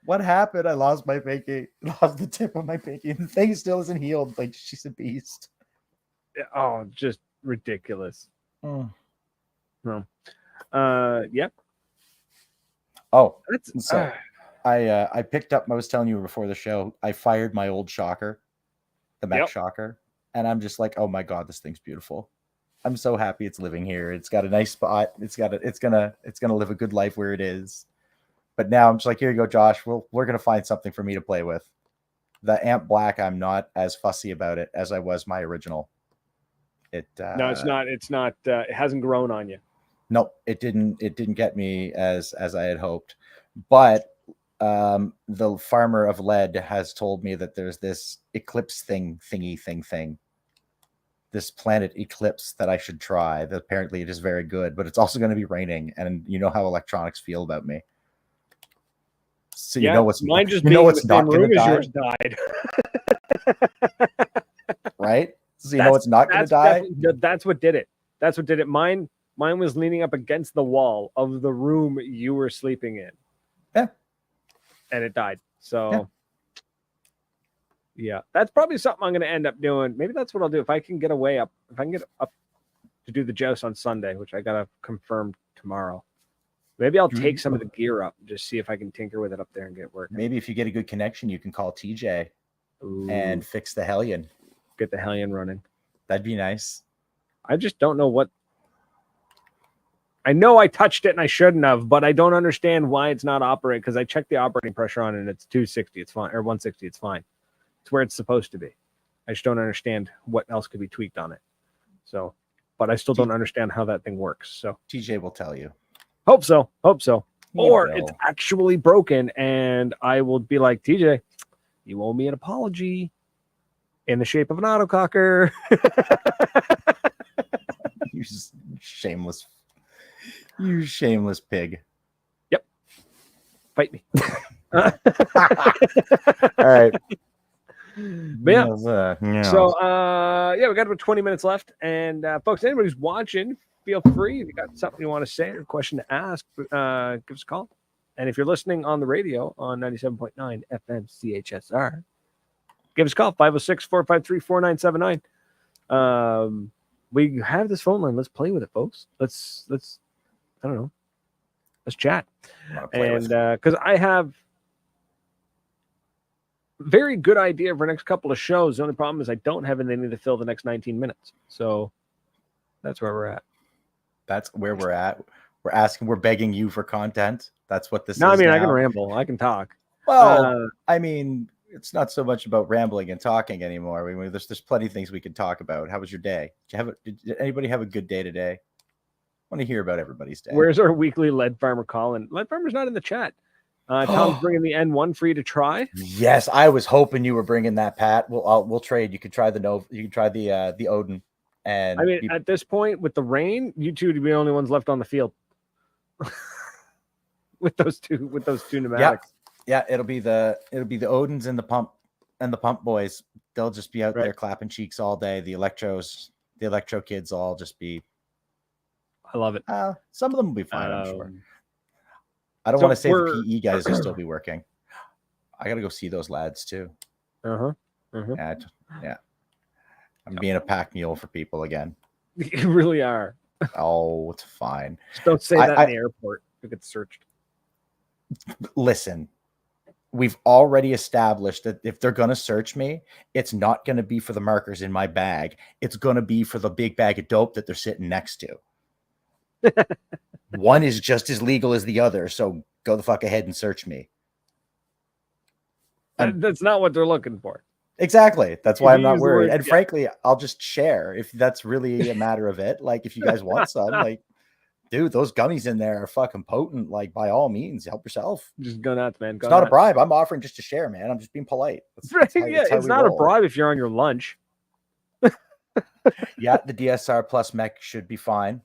What happened? I lost my pinky. Lost the tip of my pinky. The thing still isn't healed. Like, she's a beast. Oh, just ridiculous. Oh. No. Yep. Oh, so I picked up, I was telling you before the show, I fired my old shocker, the mech shocker, and I'm just like, oh my God, this thing's beautiful. I'm so happy it's living here. It's got a nice spot. It's gonna live a good life where it is. But now I'm just like, here you go, Josh. We're gonna find something for me to play with. The Amp Black, I'm not as fussy about it as I was my original. No, it's not. It's not. It hasn't grown on you. Nope, it didn't get me as I had hoped. But the Farmer of Lead has told me that there's this eclipse thing, this planet eclipse that I should try. That apparently it is very good, but it's also going to be raining, and you know how electronics feel about me. So you know what's mine just what's not going to die. Yours died. Right? So you know what's not going to die. That's what did it. That's what did it. Mine was leaning up against the wall of the room you were sleeping in. Yeah. And it died. So yeah, that's probably something I'm going to end up doing. Maybe that's what I'll do if I can get up to do the Joust on Sunday, which I got to confirm tomorrow. Maybe I'll take some of the gear up and just see if I can tinker with it up there and get working. Maybe if you get a good connection, you can call TJ and fix the Hellion. Get the Hellion running. That'd be nice. I just don't know what. I know I touched it and I shouldn't have, but I don't understand why it's not operating, because I checked the operating pressure on it and it's 260. It's fine, or 160. It's fine. It's where it's supposed to be. I just don't understand what else could be tweaked on it. So, but I still don't understand how that thing works. So TJ will tell you. Hope so. Or it's actually broken and I will be like, TJ, you owe me an apology in the shape of an autococker. You shameless pig. Yep. Fight me. All right. But yeah. So we got about 20 minutes left. And folks, anybody's watching, feel free. If you got something you want to say or a question to ask, give us a call. And if you're listening on the radio on 97.9 FM CHSR, give us a call, 506-453-4979. We have this phone line. Let's play with it, folks. Let's I don't know. Let's chat. And because I have very good idea for next couple of shows. The only problem is I don't have anything to fill the next 19 minutes. So that's where we're at. That's where we're at. We're begging you for content. That's what this is. No, I mean, now. I can ramble. I can talk. Well, I mean, it's not so much about rambling and talking anymore. I mean, there's plenty of things we can talk about. How was your day? Did anybody have a good day today? I want to hear about everybody's day. Where's our weekly lead farmer Colin? Lead farmer's not in the chat. Tom's bringing the N1 for you to try. Yes, I was hoping you were bringing that, Pat. We'll trade. You could try the Nova. You can try the Odin. And I mean, at this point, with the rain, you two would be the only ones left on the field. with those two pneumatics. Yeah, it'll be the Odins and the pump boys. They'll just be out there clapping cheeks all day. The electro kids will all just be. I love it. Some of them will be fine, I'm sure. I don't want to say the PE guys will still be working. I got to go see those lads too. Yeah. I'm being a pack mule for people again. You really are. Oh, it's fine. Just don't say that in the airport. You get searched. Listen, we've already established that if they're going to search me, it's not going to be for the markers in my bag. It's going to be for the big bag of dope that they're sitting next to. One is just as legal as the other, so go the fuck ahead and search me. That's not what they're looking for. Exactly. That's why I'm not worried. And frankly, I'll just share if that's really a matter of it. Like, if you guys want some, like, dude, those gummies in there are fucking potent. Like, by all means, help yourself. Just go nuts, man. It's not a bribe. I'm offering just to share, man. I'm just being polite. It's not a bribe if you're on your lunch. Yeah, the DSR plus mech should be fine.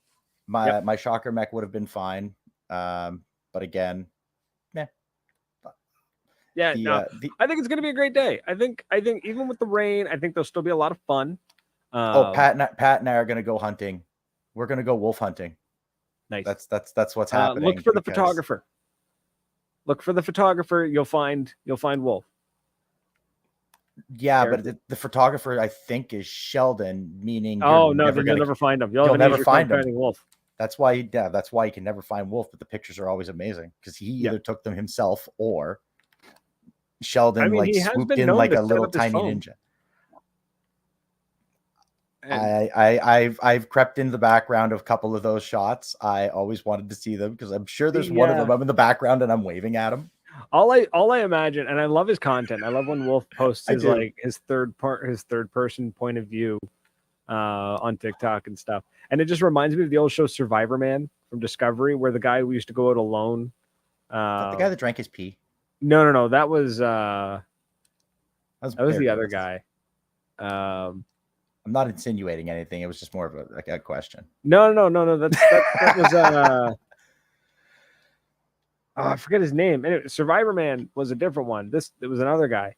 My shocker mech would have been fine. But again, I think it's going to be a great day. I think even with the rain, I think there'll still be a lot of fun. Pat and I are going to go hunting. We're going to go wolf hunting. Nice. That's what's happening. Look for the photographer. Look for the photographer. You'll find wolf. Yeah, but the photographer, I think, is Sheldon, meaning you'll never find him. You'll never find him. Wolf. That's why you can never find wolf, but the pictures are always amazing because he either took them himself or Sheldon swooped in like a little tiny ninja. I've crept into the background of a couple of those shots. I always wanted to see them because I'm sure there's one of them. I'm in the background and I'm waving at him. All I imagine, and I love his content. I love when Wolf posts his third person point of view on TikTok and stuff. And it just reminds me of the old show Survivor Man from Discovery, where the guy who used to go out alone. The guy that drank his pee. No, that was the other guy. I'm not insinuating anything. It was just more of a question. No. That was I forget his name. Anyway, Survivor Man was a different one. It was another guy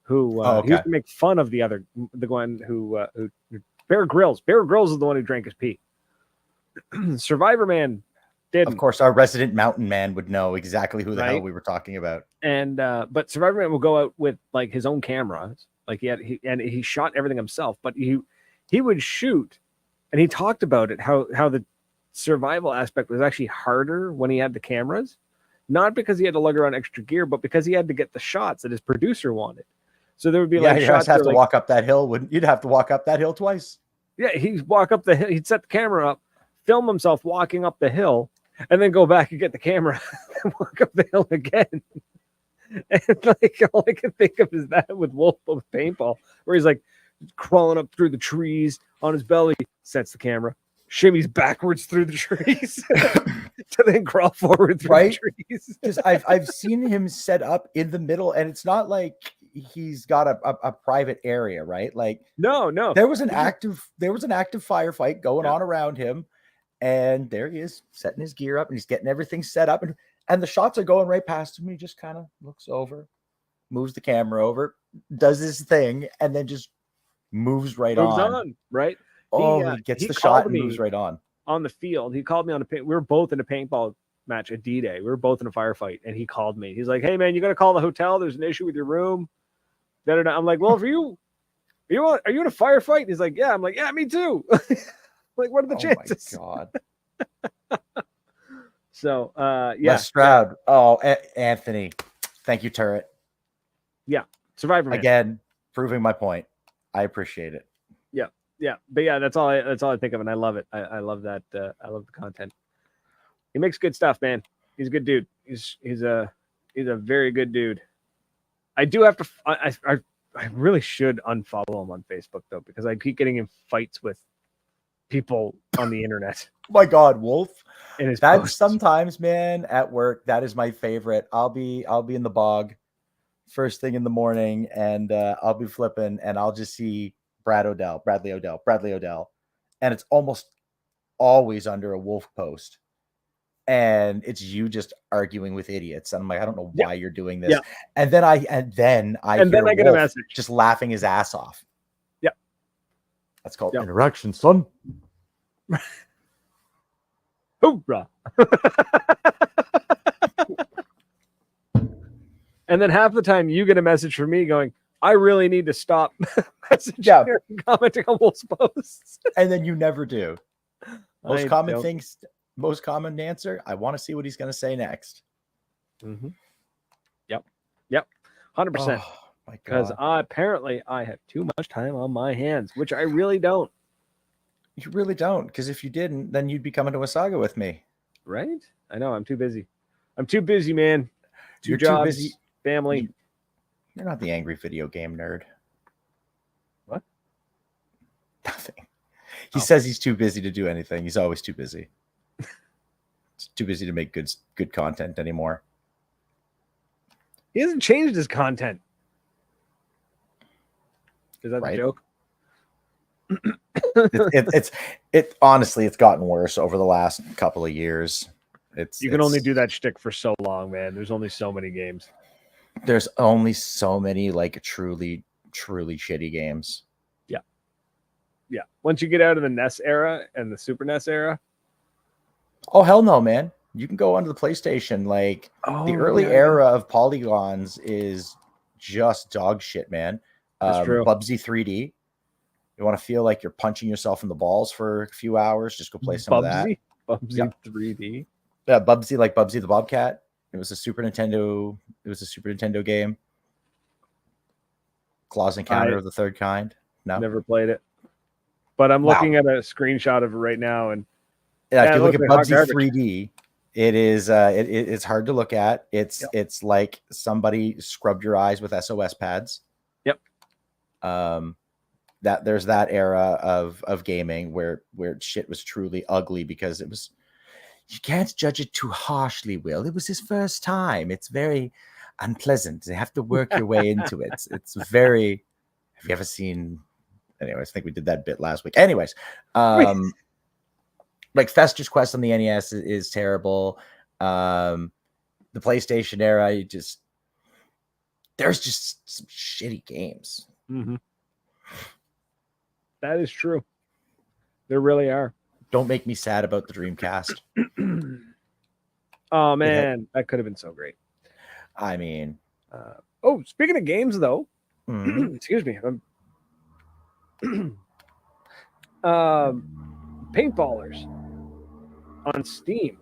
who he used to make fun of the one who Bear Grylls. Bear Grylls is the one who drank his pee. Survivor Man didn't. Of course, our resident mountain man would know exactly who the hell we were talking about. And but Survivor Man will go out with like his own camera. Like he shot everything himself, but he would shoot, and he talked about it how the survival aspect was actually harder when he had the cameras, not because he had to lug around extra gear, but because he had to get the shots that his producer wanted. So there would be like shots have to walk up that hill. You'd have to walk up that hill twice. Yeah, he'd walk up the hill. He'd set the camera up, film himself walking up the hill, and then go back and get the camera and walk up the hill again. And like all I can think of is that with Moncton Paintball, where he's like crawling up through the trees on his belly, sets the camera, shimmies backwards through the trees to then crawl forward through the trees. Because I've seen him set up in the middle, and it's not like he's got a private area, right? Like no. There was an active firefight going on around him, and there he is setting his gear up and he's getting everything set up, and the shots are going right past him. He just kind of looks over, moves the camera over, does his thing, and then just moves on. Right? He gets the shot and moves right on the field. He called me on we were both in a paintball match at D-Day. We were both in a firefight, and he called me. He's like, "Hey man, you got to call the hotel. There's an issue with your room." I'm like, "Well, for you, are you in a firefight?" And he's like, "Yeah." I'm like, "Yeah, me too." Like, what are the chances? Oh my god. So, yeah. Les Stroud. Oh, Anthony. Thank you, Turret. Yeah. Survivor Man. Again, proving my point. I appreciate it. Yeah. Yeah. But yeah, that's all I think of. And I love it. I love that. I love the content. He makes good stuff, man. He's a good dude. He's a very good dude. I do have to, I really should unfollow him on Facebook though, because I keep getting in fights with people on the internet. Oh my God, Wolf. That's sometimes, man, at work, that is my favorite. I'll be in the bog first thing in the morning, and I'll be flipping, and I'll just see Bradley Odell, and it's almost always under a Wolf post, and it's you just arguing with idiots, and I'm like, I don't know why you're doing this, and then I get a message just laughing his ass off. Yeah, that's called interaction, son. Hoorah. And then half the time you get a message from me going, I really need to stop messaging or commenting on Wolf's posts. And then you never do. Most common answer, I want to see what he's going to say next. Mm-hmm. Yep. 100%. Because apparently I have too much time on my hands, which I really don't. You really don't, because if you didn't, then you'd be coming to Wasaga with me. Right? I know. I'm too busy. Man. You're jobs, too busy. Family. You're not the angry video game nerd. What? Nothing. He says he's too busy to do anything. He's always too busy. He's too busy to make good content anymore. He hasn't changed his content. Is that the joke? Honestly, it's gotten worse over the last couple of years. You can only do that shtick for so long, man. There's only so many games. There's only so many like truly shitty games. Yeah. Once you get out of the NES era and the Super NES era. Oh hell no, man. You can go onto the PlayStation. Like the early era of polygons is just dog shit, man. That's true. Bubsy 3D. You want to feel like you're punching yourself in the balls for a few hours? Just go play some of that. Bubsy 3D. Yeah, Bubsy, like Bubsy the Bobcat. It was a Super Nintendo. It was a Super Nintendo game. Claws Encounter of the Third Kind. No, never played it. But I'm looking at a screenshot of it right now, and if you look at Bubsy 3D, it is it's hard to look at. It's like somebody scrubbed your eyes with SOS pads. Yep. That there's that era of gaming where shit was truly ugly because it was. You can't judge it too harshly, Will. It was his first time. It's very unpleasant. You have to work your way into it. It's very. Have you ever seen? Anyways, I think we did that bit last week. Anyways, like Fester's Quest on the NES is terrible. The PlayStation era, there's just some shitty games. Mm-hmm. That is true. There really are. Don't make me sad about the Dreamcast. Oh man, that could have been so great. I mean, speaking of games, though, excuse me, Paintballers on Steam.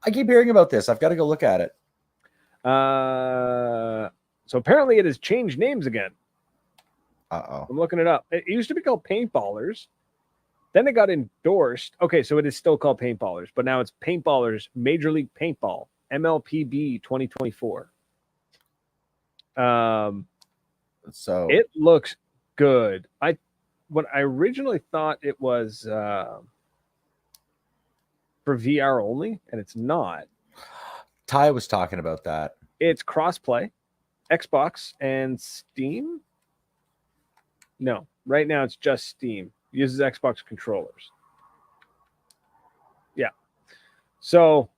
I keep hearing about this. I've got to go look at it. So apparently, it has changed names again. I'm looking it up. It used to be called Paintballers. Then it got endorsed. Okay, so it is still called Paintballers, but now it's Paintballers Major League Paintball, MLPB 2024. So it looks good. What I originally thought it was for VR only, and it's not. Ty was talking about that. It's crossplay, Xbox and Steam. No, right now it's just Steam. Uses Xbox controllers. Yeah. So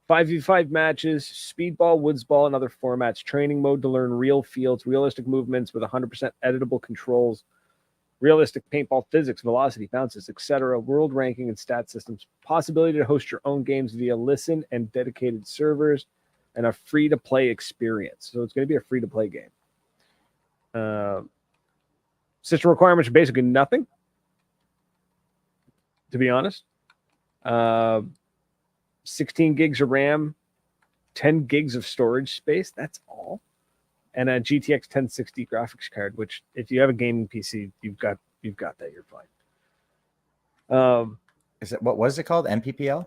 5v5 matches, speedball, woodsball, and other formats. Training mode to learn real fields, realistic movements with 100% editable controls, realistic paintball physics, velocity, bounces, etc. World ranking and stat systems. Possibility to host your own games via listen and dedicated servers, and a free-to-play experience. So it's going to be a free-to-play game. System requirements are basically nothing, to be honest. 16 gigs of RAM, 10 gigs of storage space. That's all. And a GTX 1060 graphics card, which if you have a gaming PC, you've got that. You're fine. Is it what was it called? MPPL?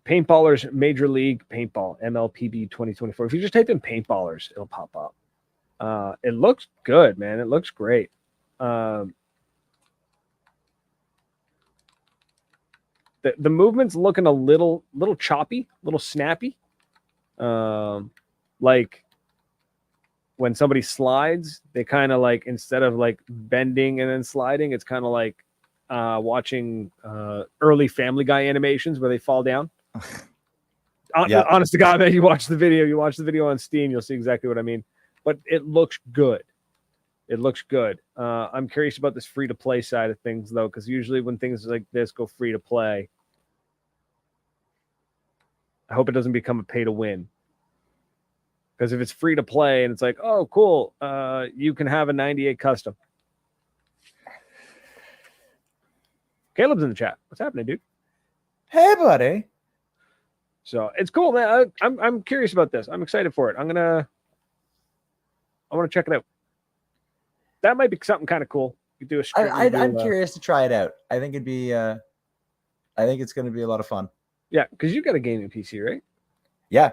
Paintballers Major League Paintball, MLPB 2024. If you just type in Paintballers, it'll pop up. It looks good, man. It looks great. The movement's looking a little choppy, a little snappy. Like when somebody slides, they kind of like, instead of like bending and then sliding, it's kind of like watching early Family Guy animations where they fall down. Yeah. Honest to God, man, you watch the video on Steam, you'll see exactly what I mean. But it looks good. I'm curious about this free-to-play side of things, though, because usually when things like this go free-to-play, I hope it doesn't become a pay-to-win. Because if it's free-to-play and it's like, oh, cool, you can have a 98 custom. Caleb's in the chat. What's happening, dude? Hey, buddy. So it's cool, man. I'm curious about this. I'm excited for it. I want to check it out. That might be something kind of cool. You do a stream. I'm curious to try it out. I think it'd be. I think it's going to be a lot of fun. Yeah, because you got a gaming PC, right? Yeah.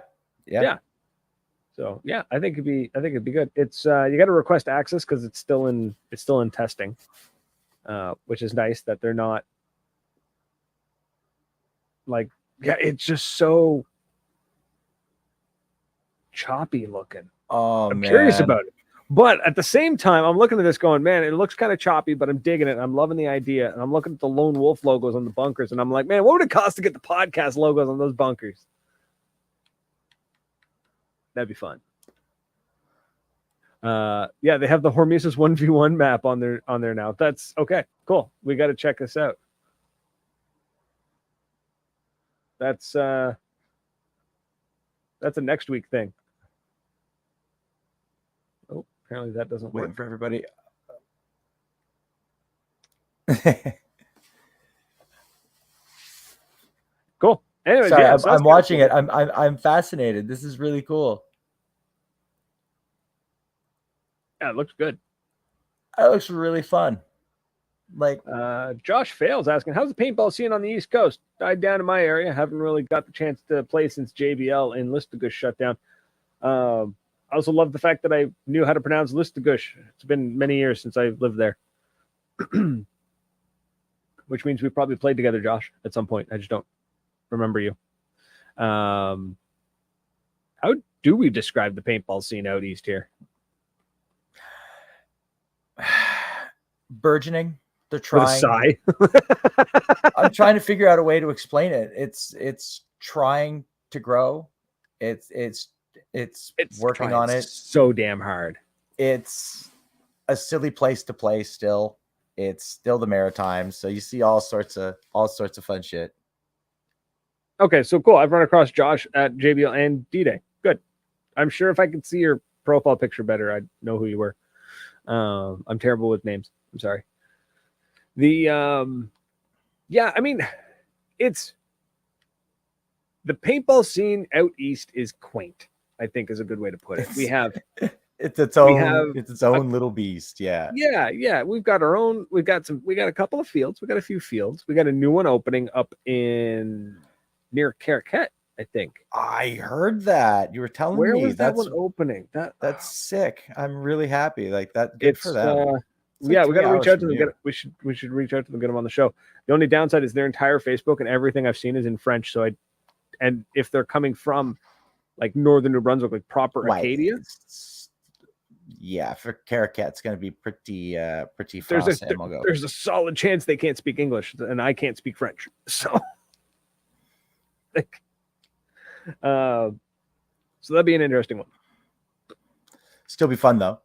So yeah, I think it'd be good. It's you got to request access because it's still in testing, which is nice that they're not like, yeah, it's just so choppy looking. Oh, I'm curious about it. But at the same time, I'm looking at this going, man, it looks kind of choppy, but I'm digging it. I'm loving the idea. And I'm looking at the Lone Wolf logos on the bunkers, and I'm like, man, what would it cost to get the podcast logos on those bunkers? That'd be fun. Yeah, they have the Hormesis 1v1 map on there now. That's okay, cool. We got to check this out. That's a next week thing. Oh, apparently that doesn't work. Waiting for everybody. Cool. Anyway, sorry, yeah, I'm watching it. I'm fascinated. This is really cool. Yeah, it looks good. It looks really fun. Like Josh Fails asking, how's the paintball scene on the East Coast? Died down in my area. Haven't really got the chance to play since JBL in Listagush shut down. I also love the fact that I knew how to pronounce Listagush. It's been many years since I've lived there. Which means we probably played together, Josh, at some point. I just don't remember you. How do we describe the paintball scene out east here? Burgeoning. They're trying. With a sigh. I'm trying to figure out a way to explain it. It's trying to grow. It's working on it so damn hard. It's a silly place to play still. It's still the Maritimes, so you see all sorts of fun shit. Okay, so cool. I've run across Josh at JBL and D-Day. Good. I'm sure if I could see your profile picture better, I'd know who you were. I'm terrible with names. I'm sorry. Yeah, I mean, it's the paintball scene out east is quaint, I think is a good way to put it. We have it's its own little beast. Yeah. We've got our own, we got a couple of fields, we got a few fields, we got a new one opening up near Caracat, I think. I heard that. You were telling me. Where was that one opening? That's sick. I'm really happy. Like that. Good for them. Yeah, we got to reach out to them. We should reach out to them, get them on the show. The only downside is their entire Facebook and everything I've seen is in French. So and if they're coming from like northern New Brunswick, like proper Acadia. Yeah, for Caracat, it's going to be pretty fast. There's a solid chance they can't speak English, and I can't speak French. So, So that'd be an interesting one. Still be fun though.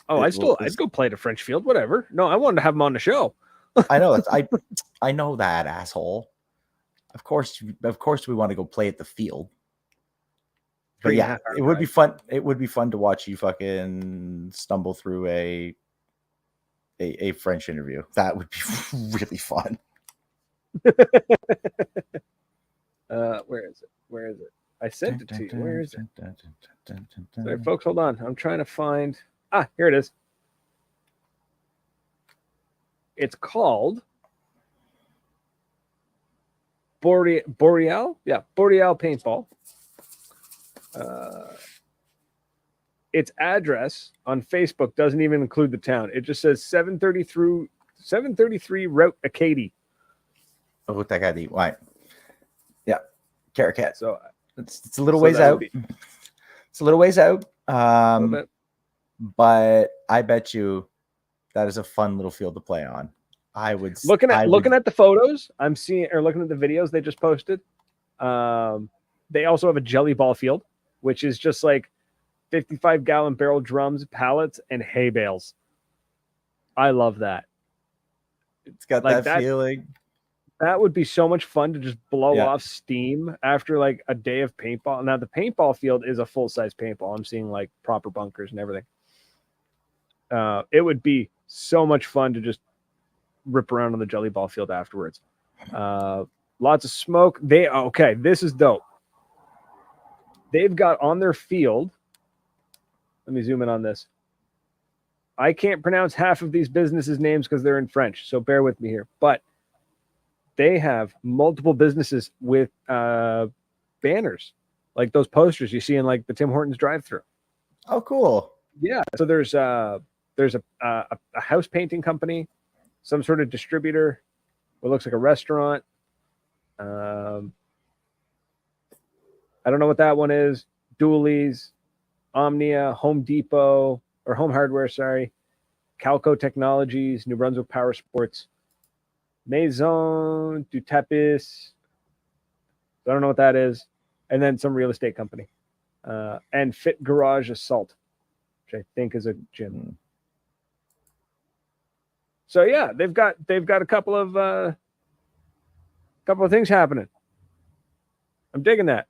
Oh, I'd go play the French Field, whatever. No, I wanted to have him on the show. I know I know that, asshole. Of course we want to go play at the field. But yeah, it would be fun. It would be fun to watch you fucking stumble through a French interview. That would be really fun. Where is it? I sent it to you. Where is it? Sorry, folks, hold on. I'm trying to find. Here it is. It's called Boreal. Yeah, Boreal Paintball. Its address on Facebook doesn't even include the town. It just says 733 Route Acadie. Route Acadie, right? Yeah, Caracat. So it's a little ways out. It's a little ways out. But I bet you that is a fun little field to play on. Looking at the photos I'm seeing, or looking at the videos they just posted. They also have a jelly ball field, which is just like 55-gallon barrel drums, pallets, and hay bales. I love that. It's got like that feeling. That would be so much fun to just blow off steam after like a day of paintball. Now the paintball field is a full-size paintball. I'm seeing like proper bunkers and everything. It would be so much fun to just rip around on the jelly ball field afterwards. Lots of smoke. This is dope. They've got on their field. Let me zoom in on this. I can't pronounce half of these businesses' names because they're in French, so bear with me here. But they have multiple businesses with banners, like those posters you see in like the Tim Hortons drive-thru. Oh, cool. Yeah. So there's a house painting company, some sort of distributor, what looks like a restaurant. I don't know what that one is. Dooley's, Omnia, Home Depot, or Home Hardware, sorry. Calco Technologies, New Brunswick Power Sports, Maison du Tapis. I don't know what that is. And then some real estate company. And Fit Garage Assault, which I think is a gym. So yeah, they've got a couple of things happening. I'm digging that.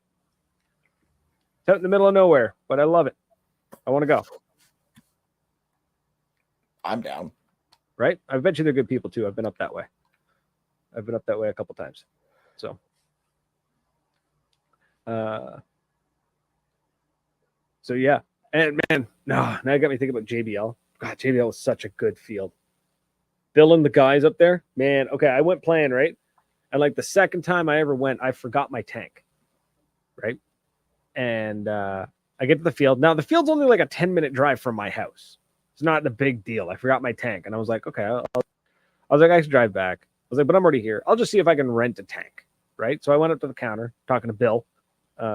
It's out in the middle of nowhere, but I love it. I want to go. I'm down. Right? I bet you they're good people too. I've been up that way. I've been up that way a couple times. So yeah. And man, now you got me thinking about JBL. God, JBL was such a good field. Bill and the guys up there, man. Okay, I went playing, right? And like the second time I ever went, I forgot my tank. Right? And I get to the field. Now the field's only like a 10-minute drive from my house. It's not a big deal. I forgot my tank, and I was like, okay, I was like, I should drive back. I was like, but I'm already here. I'll just see if I can rent a tank, right? So I went up to the counter, talking to Bill,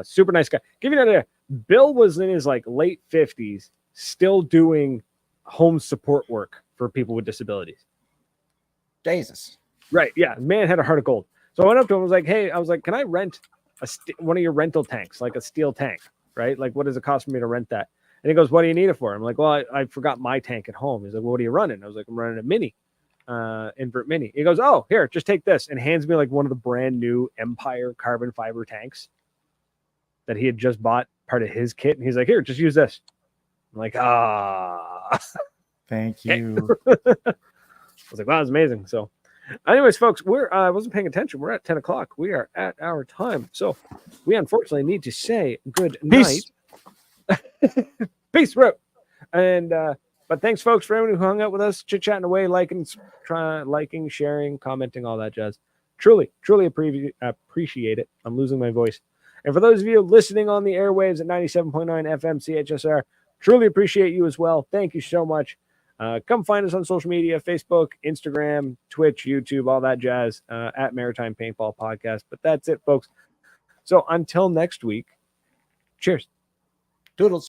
super nice guy. Give you an idea. Bill was in his like late 50s, still doing home support work for people with disabilities. Jesus, right? Yeah, man had a heart of gold. So I went up to him. I was like, hey, can I rent one of your rental tanks, like a steel tank, right? Like, what does it cost for me to rent that? And he goes, what do you need it for? I'm like, well, I forgot my tank at home. He's like, well, what are you running? I was like, I'm running a mini, invert mini. He goes, oh, here, just take this, and hands me like one of the brand new Empire carbon fiber tanks that he had just bought, part of his kit. And he's like, here, just use this. I'm like, thank you. I was like, wow, that's amazing. So anyways, folks, I wasn't paying attention. We're at 10 o'clock. We are at our time. So we unfortunately need to say good night. Peace, bro. And but thanks, folks, for everyone who hung out with us, chit-chatting away, liking, sharing, commenting, all that jazz. Truly appreciate it. I'm losing my voice. And for those of you listening on the airwaves at 97.9 FM CHSR, truly appreciate you as well. Thank you so much. Come find us on social media, Facebook, Instagram, Twitch, YouTube, all that jazz, at Maritime Paintball Podcast. But that's it, folks. So until next week, cheers. Toodles.